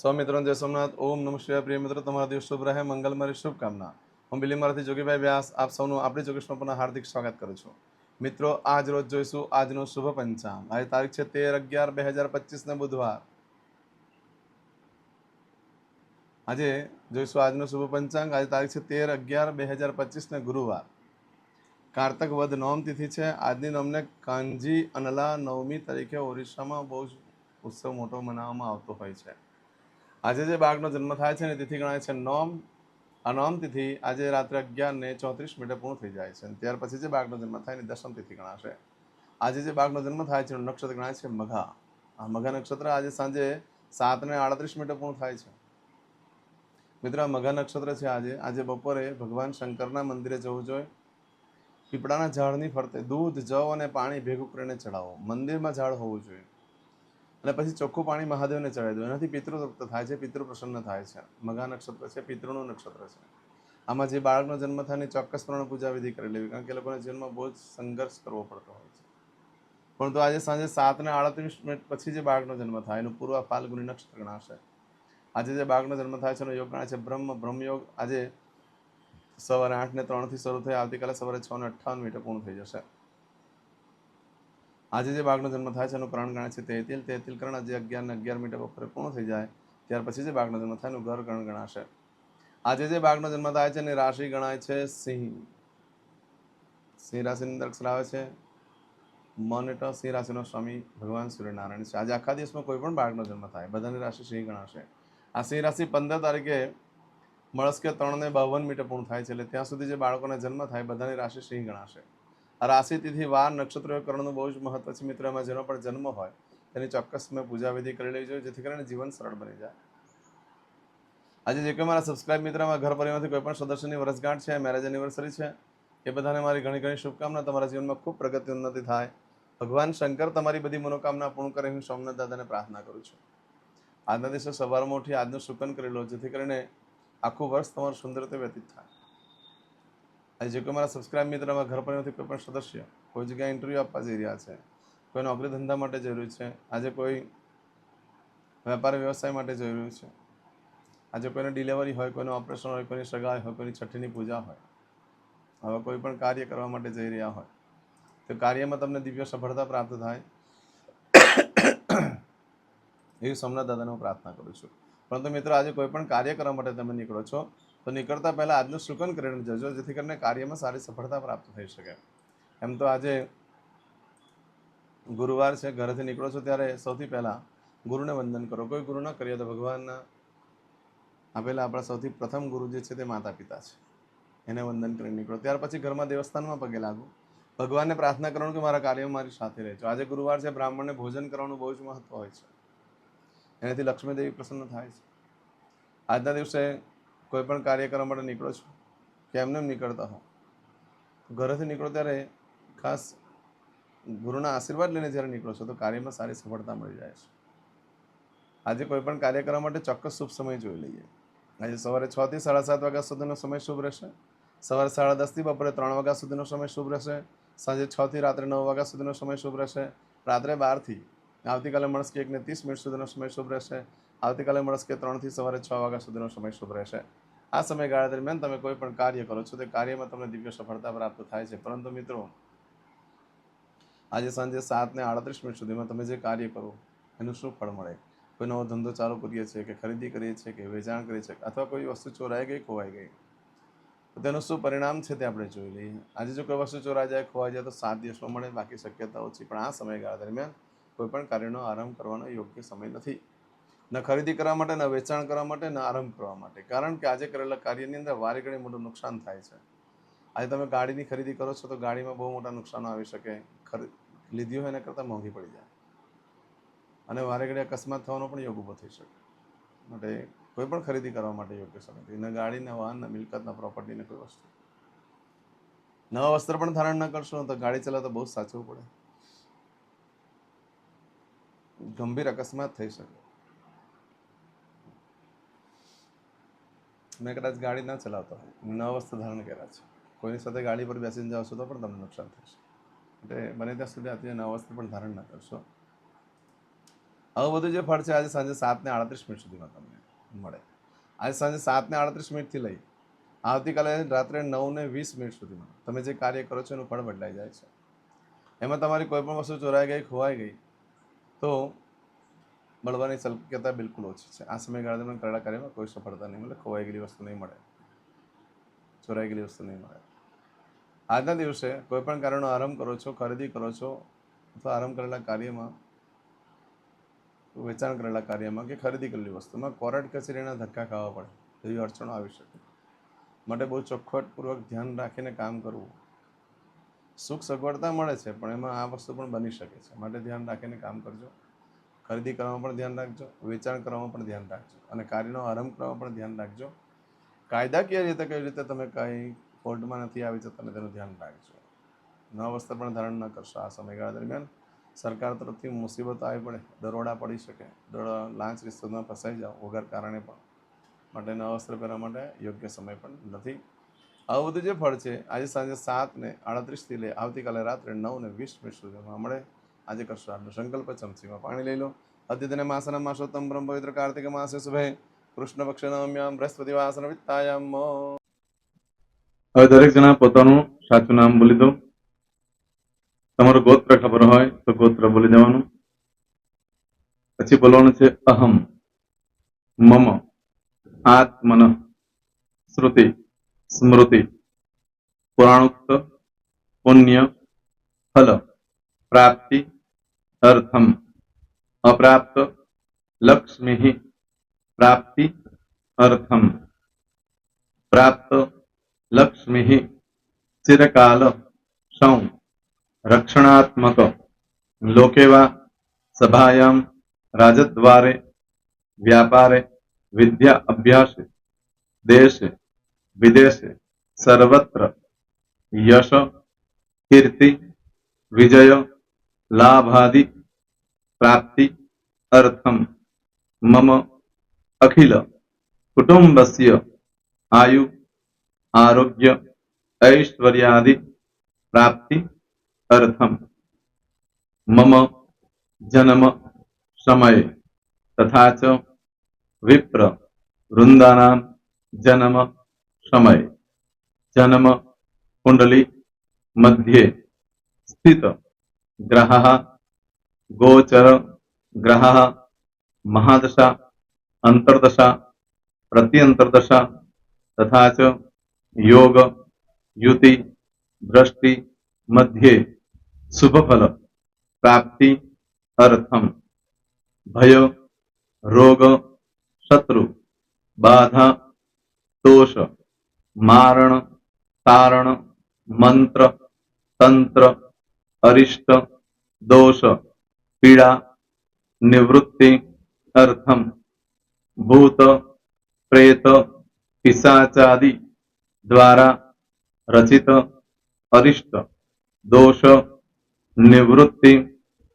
સૌ મિત્રોને જય સોમનાથ. ઓમ નમઃ શિવાય. પ્રિય મિત્રો, તમારા દિવસ શુભ રહે, મંગલમય શુભકામના. હું બિલીમારાથી જોગીભાઈ વ્યાસ આપ સૌનું આપણી જોગેશમાં પુનઃ હાર્દિક સ્વાગત કરું છું. મિત્રો, આજ રોજ જોઈશું આજનો શુભ પંચાંગ. આજે તારીખ છે 13/11/2025 ને બુધવાર. આજે જોઈશું આજનો શુભ પંચાંગ. આજે તારીખ છે 13/11/2025 ને ગુરુવાર. કારતક વદ નવમ તિથિ છે. આજની નવમને કાંજી અનલા નવમી તરીકે ઓરિસ્સામાં બહુ જ ઉત્સવ મોટો મનાવવામાં આવતો હોય છે. આજે જે બાળકનો જન્મ થાય છે ને તિથિ ગણાય છે નોમ. આ નોમ તિથિ આજે રાત્રે 11:34 પૂર્ણ થઈ જાય છે. ત્યાર પછી જે બાળકનો જન્મ થાય ને દશમ તિથિ ગણાશે. આજે જે બાળકનો જન્મ થાય છે નક્ષત્ર ગણાય છે મઘા. આ મઘા નક્ષત્ર આજે સાંજે 7:38 પૂર્ણ થાય છે. મિત્રો, આ મઘા નક્ષત્ર છે આજે બપોરે ભગવાન શંકરના મંદિરે જવું જોઈએ. પીપળાના ઝાડની ફરતે દૂધ, જવ અને પાણી ભેગું કરીને ચડાવો. મંદિરમાં ઝાડ હોવું જોઈએ અને પછી ચોખ્ખું પાણી મહાદેવને ચડાવી દો. એનાથી પિતૃ તૃપ્ત થાય છે, પિતૃ પ્રસન્ન થાય છે. મઘા નક્ષત્ર છે, પિતૃનું નક્ષત્ર છે. આમાં જે બાળકનો જન્મ થાય એની ચોક્કસપણે પૂજા વિધિ કરી લેવી, કારણ કે લોકોને જીવનમાં બહુ જ સંઘર્ષ કરવો પડતો હોય છે. પરંતુ આજે સાંજે 7:38 પછી જે બાળકનો જન્મ થાય એનું પૂર્વ ફાલ્ગુની નક્ષત્ર ગણાશે. આજે જે બાળકનો જન્મ થાય છે એનો યોગ ગણાય છે બ્રહ્મયોગ. આજે સવારે 8:03 શરૂ થઈ આવતીકાલે સવારે 6:58 પૂર્ણ થઈ જશે. આજે જે બાળકનો જન્મ થાય છે એનું કરણ ગણાય છે તેતિલ કરણ. આજે 11:11 બપોરે પૂર્ણ થઈ જાય ત્યાર પછી જે બાળકનો જન્મ થાય એનું ઘર કરણ ગણાશે. આજે જે બાળકનો જન્મ થાય છે એની રાશિ ગણાય છે સિંહ. સિંહ રાશિની અંદર અક્ષર આવે છે મોનેટ. સિંહ રાશિનો સ્વામી ભગવાન સૂર્યનારાયણ છે. આજે આખા દિવસમાં કોઈ પણ બાળકનો જન્મ થાય બધાની રાશિ સિંહ ગણાશે. આ સિંહ રાશિ 15 તારીખે મળસ્કે 3:52 પૂર્ણ થાય છે. એટલે ત્યાં સુધી જે બાળકોના જન્મ થાય બધાની રાશિ સિંહ ગણાશે. આ રાશિ તિથિ વાર નક્ષત્રો કરણનું બહુ જ મહત્વ છે. મિત્રો, એમાં જેનો પણ જન્મ હોય તેની ચોક્કસ મેં પૂજા વિધિ કરી લેવી જોઈએ, જેથી કરીને જીવન સરળ બની જાય. આજે જે કોઈ મારા સબસ્ક્રાઇબ મિત્રમાં ઘર પરિવારમાંથી કોઈ પણ સદસ્યની વર્ષગાંઠ છે, મેરેજ એનિવર્સરી છે, એ બધાને મારી ઘણી ઘણી શુભકામના. તમારા જીવનમાં ખૂબ પ્રગતિ ઉન્નતિ થાય. ભગવાન શંકર તમારી બધી મનોકામના પૂર્ણ કરે. હું સોમનાથ દાદાને પ્રાર્થના કરું છું. આજના દિવસે સવારમાં ઉઠી આજનું શુકન કરી લો, જેથી કરીને આખું વર્ષ તમારું સુંદર રીતે વ્યતીત થાય. આજે જે કોઈ મારા સબસ્ક્રાઇબ મિત્રમાં ઘર પરિવારથી કોઈ પણ સદસ્ય કોઈ જગ્યાએ ઇન્ટરવ્યૂ આપવા જઈ રહ્યા છે, કોઈ નોકરી ધંધા માટે જરૂરી છે, આજે કોઈ વેપાર વ્યવસાય માટે જરૂરી છે, આજે કોઈને ડિલિવરી હોય, કોઈનું ઓપરેશન હોય, કોઈની સગાઈ હોય, કોઈની છઠ્ઠીની પૂજા હોય, હવે કોઈ પણ કાર્ય કરવા માટે જઈ રહ્યા હોય તો કાર્યમાં તમને દિવ્ય સફળતા પ્રાપ્ત થાય એવી સોમનાથ દાદાને હું પ્રાર્થના કરું છું. પરંતુ મિત્રો, આજે કોઈ પણ કાર્ય કરવા માટે તમે નીકળો છો તો નીકળતા પહેલાં આજનું શુકન કરીને જજો, જેથી કરીને કાર્યમાં સારી સફળતા પ્રાપ્ત થઈ શકે. એમ તો આજે ગુરુવાર છે. ઘરેથી નીકળો છો ત્યારે સૌથી પહેલાં ગુરુને વંદન કરો. કોઈ ગુરુ ન કરીએ તો ભગવાનના આપેલા આપણા સૌથી પ્રથમ ગુરુ જે છે તે માતા પિતા છે, એને વંદન કરીને નીકળો. ત્યાર પછી ઘરમાં દેવસ્થાનમાં પગે લાગો. ભગવાનને પ્રાર્થના કરવાનું કે મારા કાર્યમાં મારી સાથે રહેજો. આજે ગુરુવાર છે, બ્રાહ્મણને ભોજન કરવાનું બહુ જ મહત્વ હોય છે. એનાથી લક્ષ્મીદેવી પ્રસન્ન થાય છે. આજના દિવસે કોઈ પણ કાર્ય કરવા માટે નીકળો છો કે એમને નીકળતા હો, ઘરેથી નીકળો ત્યારે ખાસ ગુરુના આશીર્વાદ લઈને જ્યારે નીકળો છો તો કાર્યમાં સારી સફળતા મળી જાય છે. આજે કોઈ પણ કાર્ય કરવા માટે ચોક્કસ શુભ સમય જોઈ લઈએ. આજે સવારે 6 થી 7:30 વાગ્યા સુધીનો સમય શુભ રહેશે. સવારે 10:30 થી બપોરે 3 વાગ્યા સુધીનો સમય શુભ રહેશે. સાંજે 6 થી રાત્રે 9 વાગ્યા સુધીનો સમય શુભ રહેશે. રાત્રે 12 થી આવતીકાલે મળસ્કે 1:30 સુધીનો સમય શુભ રહેશે. આવતીકાલે મળસ્કે 3 થી સવારે 6 વાગ્યા સુધીનો સમય શુભ રહેશે. આ સમયગાળા દરમિયાન તમે કોઈ પણ કાર્ય કરો છો તે કાર્યમાં તમને દિવ્ય સફળતા પ્રાપ્ત થાય છે. પરંતુ મિત્રો, આજે સાંજે 7:38 સુધીમાં તમે જે કાર્ય કરો એનું શું ફળ મળે? કોઈ નવો ધંધો ચાલુ કરીએ છીએ કે ખરીદી કરીએ છીએ કે વેચાણ કરીએ છીએ અથવા કોઈ વસ્તુ ચોરાઈ ગઈ, ખોવાઈ ગઈ, તો તેનું શું પરિણામ છે તે આપણે જોઈ લઈએ. આજે જો કોઈ વસ્તુ ચોરાઈ જાય, ખોવાઈ જાય તો 7 દિવસમાં મળે, બાકી શક્યતા ઓછી. પણ આ સમયગાળા દરમિયાન કોઈ પણ કાર્યનો આરંભ કરવાનો યોગ્ય સમય નથી. ન ખરીદી કરવા માટે, ન વેચાણ કરવા માટે, ન આરંભ કરવા માટે. કારણ કે આજે કરેલા કાર્યની અંદર વારે ઘડી મોટું નુકસાન થાય છે. આજે તમે ગાડીની ખરીદી કરો છો તો ગાડીમાં બહુ મોટા નુકસાનો આવી શકે. લીધી હોય એના કરતાં મોંઘી પડી જાય અને વારે ઘડી અકસ્માત થવાનો પણ યોગ ઊભો થઈ શકે. માટે કોઈ પણ ખરીદી કરવા માટે યોગ્ય સમય નથી. ન ગાડી, ન વાહન, ન મિલકત, ન પ્રોપર્ટી, ન કોઈ વસ્તુ. નવા વસ્ત્ર પણ ધારણ ન કરશો તો ગાડી ચલાવતા બહુ સાચવું પડે, ગંભીર અકસ્માત થઈ શકે. મેં કદાચ ગાડી ના ચલાવતો હોય, નવા વસ્ત્ર ધારણ કર્યા છે, કોઈની સાથે ગાડી પર બેસીને જાઓ છો તો પણ તમને નુકસાન થશે. એટલે બને ત્યાં સુધી અત્યારે નવા વસ્ત્ર પણ ધારણ ન કરશો. આવું બધું જે ફળ છે આજે સાંજે 7:38 સુધીમાં તમને મળે. આજે સાંજે 7:38 લઈ આવતીકાલે રાત્રે 9:20 સુધીમાં તમે જે કાર્ય કરો છો એનું ફળ બદલાઈ જાય છે. એમાં તમારી કોઈ પણ વસ્તુ ચોરાઈ ગઈ, ખોવાઈ ગઈ તો મળવાની શક્યતા બિલકુલ ઓછી છે. આ સમયગાળા દરમિયાન કરેલા કાર્યમાં કોઈ સફળતા નહીં મળે, ખોવાઈ ગયેલી વસ્તુ નહીં મળે, ચોરાઈ ગયેલી વસ્તુ નહીં મળે. આજના દિવસે કોઈ પણ કાર્યનો આરંભ કરો છો, ખરીદી કરો છો અથવા આરંભ કરેલા કાર્યમાં, વેચાણ કરેલા કાર્યમાં કે ખરીદી કરેલી વસ્તુમાં કોર્ટ કચેરીના ધક્કા ખાવા પડે, એવી અડચણો આવી શકે. માટે બહુ ચોખ્ખટપૂર્વક ધ્યાન રાખીને કામ કરવું. સુખ સગવડતા મળે છે પણ એમાં આ વસ્તુ પણ બની શકે છે. માટે ધ્યાન રાખીને કામ કરજો. ખરીદી કરવામાં પણ ધ્યાન રાખજો, વેચાણ કરવામાં પણ ધ્યાન રાખજો અને કાર્યનો આરંભ કરવામાં પણ ધ્યાન રાખજો. કાયદાકીય રીતે કઈ રીતે તમે કંઈ ફોલ્ટમાં નથી આવી જતા અને તેનું ધ્યાન રાખજો. નવા વસ્ત્ર પણ ધારણ ન કરશો. આ સમયગાળા દરમિયાન સરકાર તરફથી મુસીબતો આવી પડે, દરોડા પડી શકે, લાંચ રિશ્વતમાં ફસાઈ જાઓ વગર કારણે પણ. માટે નવા વસ્ત્ર પહેરવા માટે યોગ્ય સમય પણ નથી. આવું બધું જે ફળ છે આજે સાંજે 7:38 લઈ આવતીકાલે રાત્રે 9:20 સુધીમાં મળે. આજે કરશો આજનો સંકલ્પ. ચમચીમાં પાણી લઈ લો. અદ્યતને માસના માસોત્તમ બ્રહ્મ પવિત્ર કાર્તિક માસે શુભે કૃષ્ણ પક્ષ નવમ્યામ બૃહસ્પતિ વાસન વિત્તાયામ. હવે દરેક જણા પોતાનું સાચું નામ બોલી દો. તમારું ગોત્ર ખબર હોય તો ગોત્ર બોલી દેવાનું. પછી બોલવાનું છે અહમ મમ આત્મન શ્રુતિ સ્મૃતિ પુરાણોક્ત પુણ્ય ફલ પ્રાપ્તિ અર્થમ અપ્રાપ્ત લક્ષ્મી પ્રાપ્તિ અર્થમ પ્રાપ્ત લક્ષ્મી ચિરકાલ સૌ રક્ષણાત્મક લોકેવા સભાયામ રાજદ્વારે વ્યાપારે વિદ્યા અભ્યાસે દેશે વિદેશે સર્વત્ર યશ કીર્તિ વિજય લાભાદિ પ્રાપ્તિ અર્થમ મમ અખિલ કુટુંબસ્ય આયુ આરોગ્ય ऐश्वर्यादि प्राप्ति अर्थम मम जन्म समय तथा च विप्र वृंदानां जन्म समय जन्म कुंडली मध्ये स्थित ग्रहः गोचर ग्रहः महादशा अंतर्दशा प्रत्यंतर्दशा तथा च योग युति दृष्टि मध्ये शुभ फल प्राप्ति अर्थम भय रोग शत्रु बाधा दोष मारण तारण मंत्र तंत्र अरिष्ट दोष पीड़ा निवृत्ति अर्थम भूत प्रेत पिशाचादि द्वारा रचित अरिष्ट दोष निवृत्ति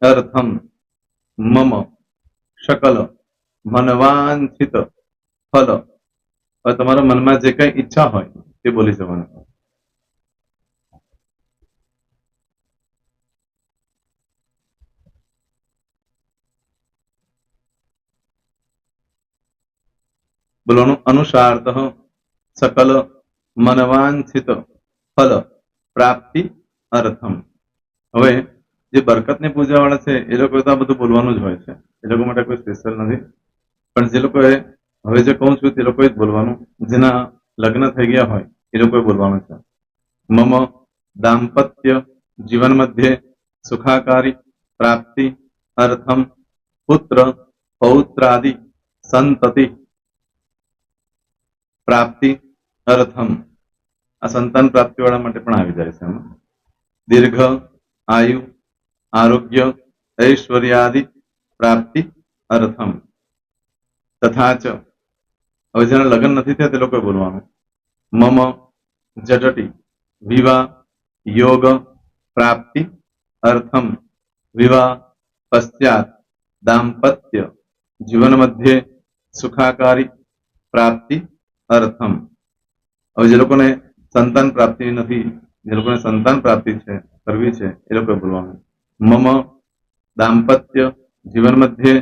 अर्थम मम सकल मनवांछित फल. और तुम्हारा मन में जे कई इच्छा हो ते बोली जवाना. बोलવાનું अनुसारतः सकल मनवांछित फल प्राप्ति अर्थम. હવે જે બરકતની પૂજા વાળા છે એ લોકો તો આ બધું બોલવાનું જ હોય છે. એ લોકો માટે કોઈ સ્પેશિયલ નથી. પણ જે લોકોએ હવે જે કહું છું તે લોકોએ જ બોલવાનું. જેના લગ્ન થઈ ગયા હોય એ લોકોએ બોલવાનું છે. મમ દાંપત્ય જીવન મધ્યે સુખાકારી પ્રાપ્તિ અર્થમ પુત્ર પૌત્રાદિ સંતતિ પ્રાપ્તિ અર્થમ. આ સંતાન પ્રાપ્તિ વાળા માટે પણ આવી જાય છે. દીર્ઘ આયુ આરોગ્ય ऐश्वर्यादि प्राप्ति अर्थम तथा च. હવે જેના લગ્ન નથી થયા તે લોકોએ બોલવાનું. મમ જટટી વિવાહ યોગ પ્રાપ્તિ અર્થમ વિવાહ પશ્ચાત દાંપત્ય જીવન મધ્યે સુખાકારી પ્રાપ્તિ અર્થમ. હવે જે લોકોને સંતાન પ્રાપ્તિ નથી, જે લોકોને સંતાન પ્રાપ્તિ છે કરવી છે એ લોકોએ બોલવાનું. મમ દાંપત્ય જીવન મધ્યે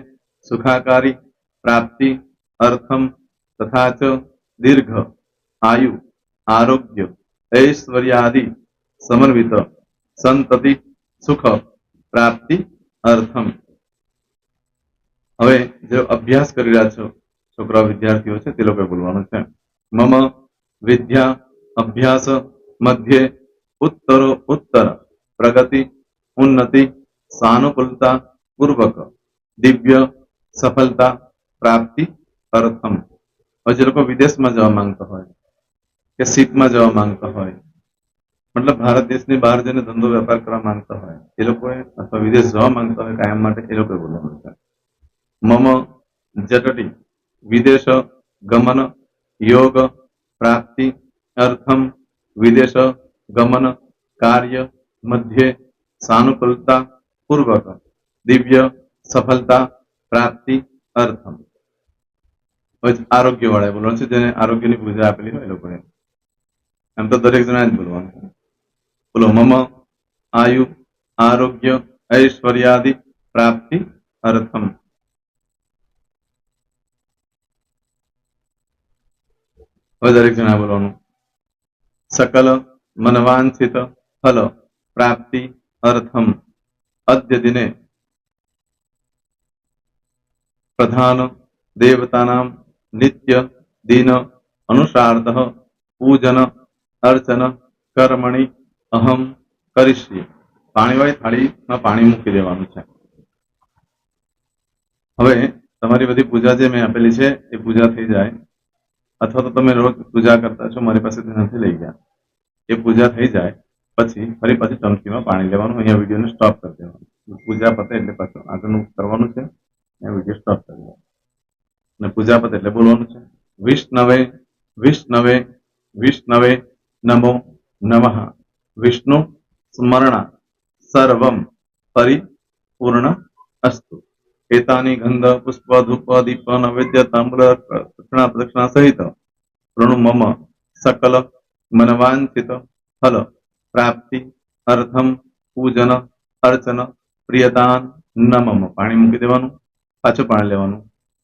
सुखाकारी प्राप्ति अर्थम तथा च दीर्घ आयु आरोग्य ऐश्वर्यादि समन्वित संतति सुख प्राप्ति अर्थम। હવે જે અભ્યાસ કરી રહ્યા છો છોકરા વિદ્યાર્થીઓ છે તે લોકોએ બોલવાનું છે મમ વિદ્યા અભ્યાસ મધ્યે ઉત્તરો ઉત્તર પ્રગતિ ઉન્નતિ સાનુકૂળતા પૂર્વક દિવ્ય સફળતા પ્રાપ્તિ અર્થમ। હવે જે લોકો વિદેશમાં જવા માંગતા હોય કે સીટમાં જવા માંગતા હોય મતલબ ભારત દેશની બહાર જઈને ધંધો વેપાર કરવા માંગતા હોય એ લોકોએ અથવા વિદેશ જવા માંગતા હોય કાયમ માટે એ લોકોએ બોલવાનું છે મમ જટટી વિદેશ ગમન યોગ પ્રાપ્તિ અર્થમ વિદેશ ગમન કાર્ય મધ્યે સાનુકૂળતા પૂર્વક દિવ્ય સફળતા પ્રાપ્તિ અર્થમ। આરોગ્ય વાળા બોલવાનું છે જેને આરોગ્યની પૂજા આપેલી હોય એ લોકોએ એમ તો દરેક જણા જ બોલવાનું છે બોલો મમ આયુ આરોગ્ય ऐश्वर्यादि प्राप्ति अर्थम। दरेक जना बोलવાનું सकल मनवांछित फल प्राप्ति अर्थम अद्य दिने प्रधान देवतानां नित्य दिन अनुसारतः पूजन अर्चन कर्मणि अहम करिष्ये। પાણીવાળી થાળીમાં પાણી મૂકી દેવાનું છે। હવે તમારી બધી પૂજા જે મેં આપેલી છે એ પૂજા થઈ જાય અથવા તો તમે રોજ પૂજા કરતા છો મારી પાસેથી નથી લઈ ગયા એ પૂજા થઈ જાય પછી ફરી પાછી ચમચીમાં પાણી લેવાનું અહીંયા વિડીયોને સ્ટોપ કરી દેવાનું પૂજા પતે એટલે પાછું આગળનું કરવાનું છે અહીંયા વિડીયો સ્ટોપ કરી દેવાનો અને પૂજા પતે એટલે બોલવાનું છે વિષ્ણવે વિષ્ણવે વિષ્ણવે નમો નમઃ વિષ્ણુ સ્મરણા सर्वं परिपूर्ण अस्तु। एतानि गंध पुष्प धूप दीप नैवेद्य तांबूल दक्षिणा प्रदक्षिणा सहित प्रणु मम सकल मनवांछित फल प्राप्ति अर्थम पूजन अर्चन प्रियदान न मम पाणी मूकी देवानुं पाछुं पाणी लेवानुं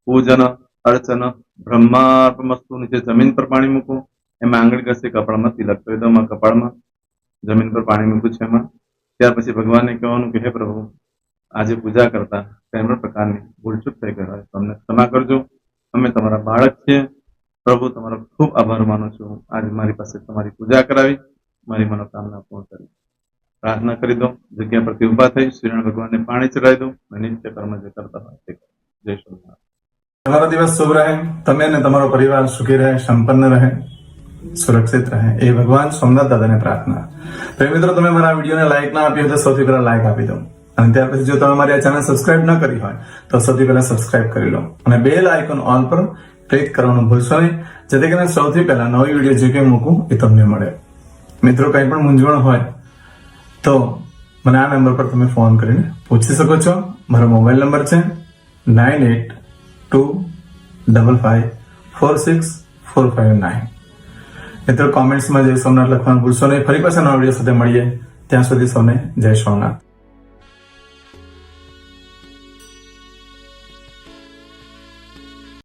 पूजन अर्चन ब्रह्मार्पणमस्तु। नीचे जमीन पर पाणी मूको एमां आंगળી ઘસી કપાળમાં તિલક કરી દો। કપાળમાં જમીન પર પાણી મૂક્યું છે એમાં ત્યાર પછી ભગવાનને કહેવાનું કે હે પ્રભુ આજે પૂજા કરતા કઈ પણ પ્રકારની ભૂલચૂક થઈ ગઈ હોય તો અમને ક્ષમા કરજો। અમે તમારા બાળક છીએ પ્રભુ તમારો ખૂબ આભાર માનું છું આજે મારી પાસે તમારી પૂજા કરાવી મારી મનોકામના પૂર્ણ કરી। પ્રાર્થના કરી દો જગ્યા પરથી ઊભા થઈ શ્રીનારાયણ ભગવાનને પાણી ચડાવી દો અને નિત્ય કર્મ જે કરતા હોય તે કરો। જય સ્વામિનારાયણ। તમારો દિવસ શુભ રહે તમે અને તમારો પરિવાર સુખી રહે સંપન્ન રહે સુરક્ષિત રહે એ ભગવાન સોમનાથ દાદાને પ્રાર્થના। તો મિત્રો તમે મારા વિડીયોને લાઈક ના આપી હોય તો સૌથી પહેલા લાઈક આપી દો અને ત્યાર પછી જો તમે મારી આ ચેનલ સબસ્ક્રાઇબ ન કરી હોય તો સૌથી પહેલા સબસ્ક્રાઇબ કરી લો અને બેલ આઇકોન ઓલ પર ક્લિક કરવાનું ભૂલશો નહીં જેથી કરીને સૌથી પહેલા નવી વિડીયો જે કંઈ મૂકું એ તમને મળે। મિત્રો કંઈ પણ મૂંઝવણ હોય તો મને આ નંબર પર તમે ફોન કરીને પૂછી શકો છો। મારો મોબાઈલ નંબર છે 9825546459। મિત્રો કોમેન્ટ્સમાં જય સોમનાથ લખવાનું ભૂલશો નહીં। ફરી પાછા નવા વિડીયો સાથે મળીએ ત્યાં સુધી સૌને જય સોમનાથ।